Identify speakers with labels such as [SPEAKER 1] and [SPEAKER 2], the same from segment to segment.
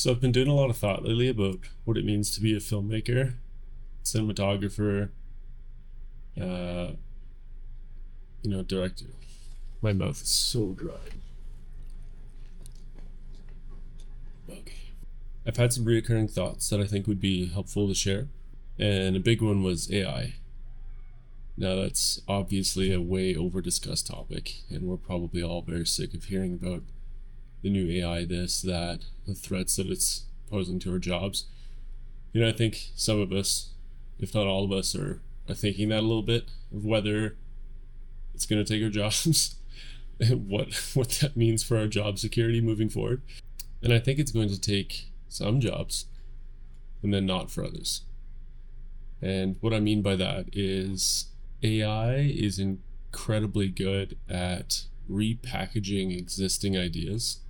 [SPEAKER 1] So I've been doing a lot of thought lately about what it means to be a filmmaker, cinematographer, uh, director. My mouth is so dry. Okay. I've had some reoccurring thoughts that I think would be helpful to share, and a big one was AI. Now that's obviously a way over discussed topic, and we're probably all very sick of hearing about the new AI, this, that, the threats that it's posing to our jobs. I think some of us, if not all of us, are thinking that a little bit of whether it's going to take our jobs and what that means for our job security moving forward. And I think it's going to take some jobs and then not for others. And what I mean by that is AI is incredibly good at repackaging existing ideas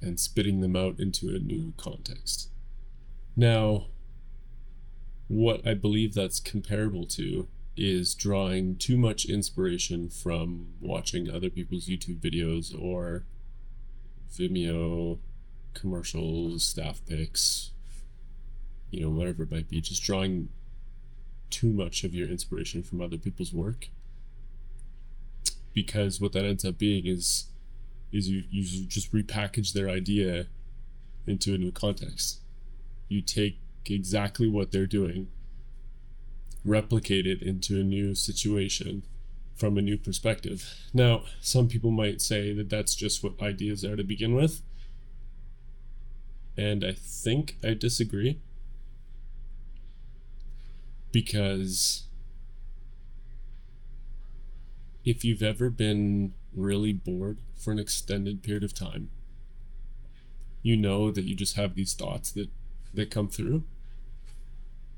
[SPEAKER 1] and spitting them out into a new context. Now, what I believe that's comparable to is drawing too much inspiration from watching other people's YouTube videos or Vimeo commercials, staff pics, whatever it might be, just drawing too much of your inspiration from other people's work. Because what that ends up being is you just repackage their idea into a new context. You take exactly what they're doing, replicate it into a new situation from a new perspective. Now, some people might say that that's just what ideas are to begin with, and I think I disagree, because if you've ever been really bored for an extended period of time, you know that you just have these thoughts that come through.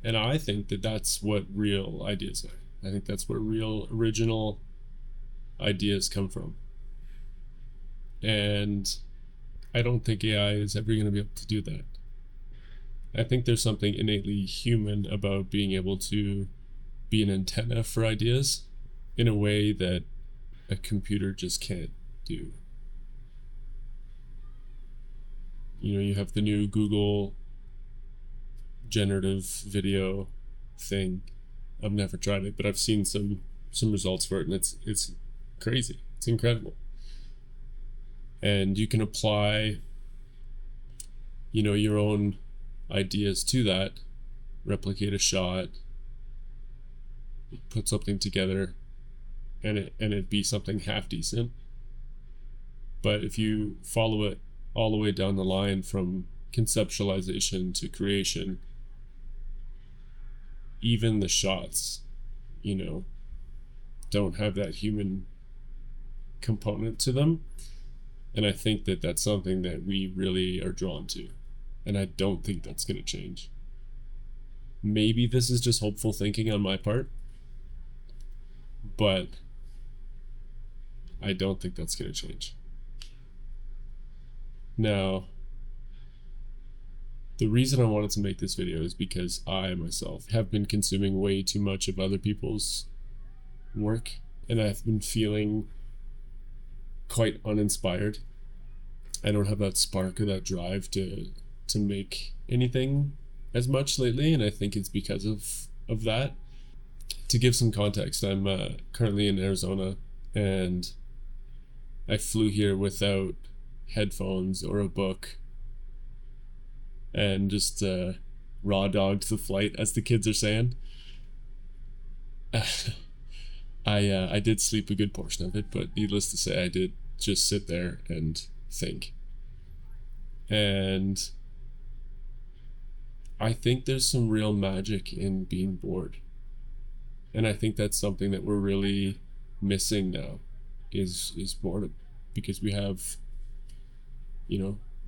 [SPEAKER 1] And I think that that's what real ideas are. I think that's where real original ideas come from. And I don't think AI is ever going to be able to do that. I think there's something innately human about being able to be an antenna for ideas in a way that a computer just can't do. You have the new Google generative video thing. I've never tried it, but I've seen some results for it, and it's crazy. It's incredible. And you can apply your own ideas to that, replicate a shot, put something together, and it be something half decent. But if you follow it all the way down the line from conceptualization to creation, even the shots, don't have that human component to them. And I think that that's something that we really are drawn to. And I don't think that's going to change. Maybe this is just hopeful thinking on my part, but I don't think that's going to change. Now, the reason I wanted to make this video is because I myself have been consuming way too much of other people's work, and I've been feeling quite uninspired. I don't have that spark or that drive to make anything as much lately, and I think it's because of that. To give some context, I'm currently in Arizona, and I flew here without headphones or a book, and just raw dogged the flight, as the kids are saying. I did sleep a good portion of it, but needless to say, I did just sit there and think. And I think there's some real magic in being bored. And I think that's something that we're really missing now is boredom, because we have,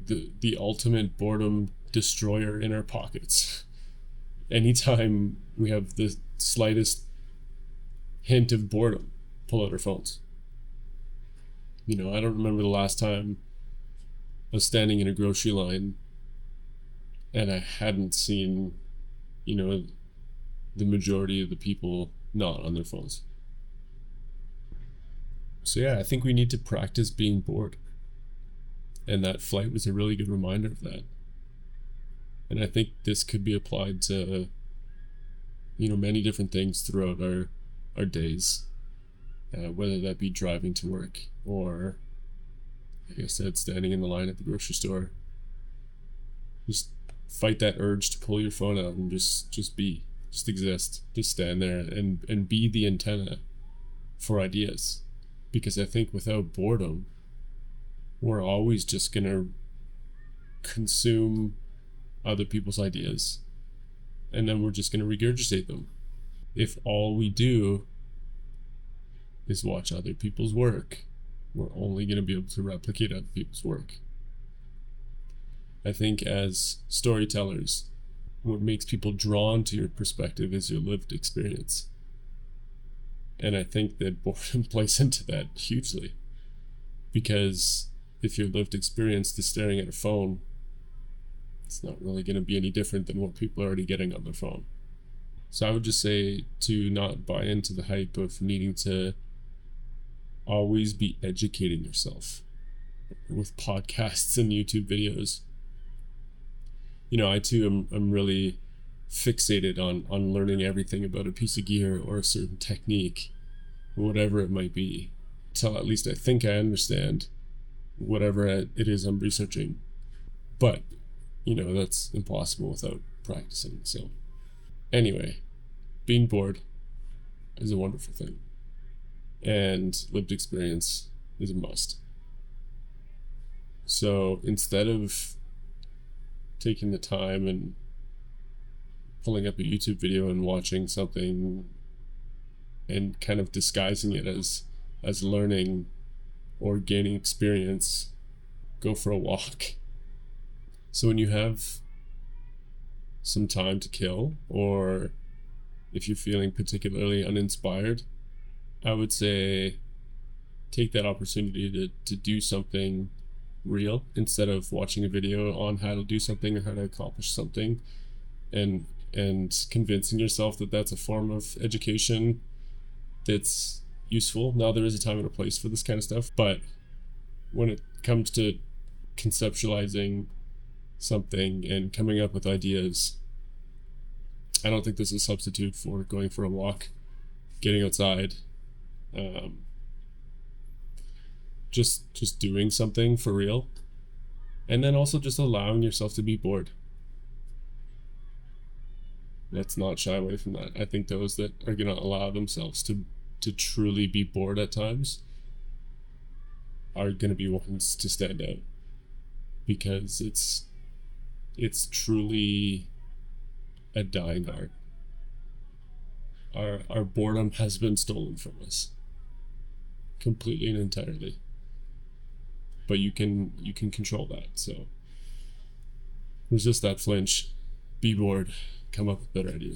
[SPEAKER 1] the ultimate boredom destroyer in our pockets. Anytime we have the slightest hint of boredom, pull out our phones. I don't remember the last time I was standing in a grocery line and I hadn't seen, the majority of the people not on their phones. So yeah, I think we need to practice being bored. And that flight was a really good reminder of that. And I think this could be applied to, many different things throughout our days, whether that be driving to work or, like I said, standing in the line at the grocery store. Just fight that urge to pull your phone out and just exist, just stand there and be the antenna for ideas. Because I think without boredom, we're always just gonna consume other people's ideas, and then we're just gonna regurgitate them. If all we do is watch other people's work, we're only gonna be able to replicate other people's work. I think as storytellers, what makes people drawn to your perspective is your lived experience. And I think that boredom plays into that hugely. Because if your lived experience is staring at a phone, it's not really going to be any different than what people are already getting on their phone. So I would just say to not buy into the hype of needing to always be educating yourself with podcasts and YouTube videos. I too am really fixated on learning everything about a piece of gear or a certain technique, whatever it might be, till at least I think I understand whatever it is I'm researching. But, that's impossible without practicing. So anyway, being bored is a wonderful thing. And lived experience is a must. So instead of taking the time and pulling up a YouTube video and watching something and kind of disguising it as learning or gaining experience, go for a walk. So when you have some time to kill, or if you're feeling particularly uninspired, I would say take that opportunity to do something real instead of watching a video on how to do something or how to accomplish something, and convincing yourself that that's a form of education that's useful. Now, there is a time and a place for this kind of stuff, but when it comes to conceptualizing something and coming up with ideas, I don't think there's a substitute for going for a walk, getting outside, just doing something for real, and then also just allowing yourself to be bored. Let's not shy away from that. I think those that are going to allow themselves to truly be bored at times are going to be ones to stand out, because it's truly a dying art. Our boredom has been stolen from us completely and entirely, but you can control that. So resist that flinch, be bored, come up with better ideas.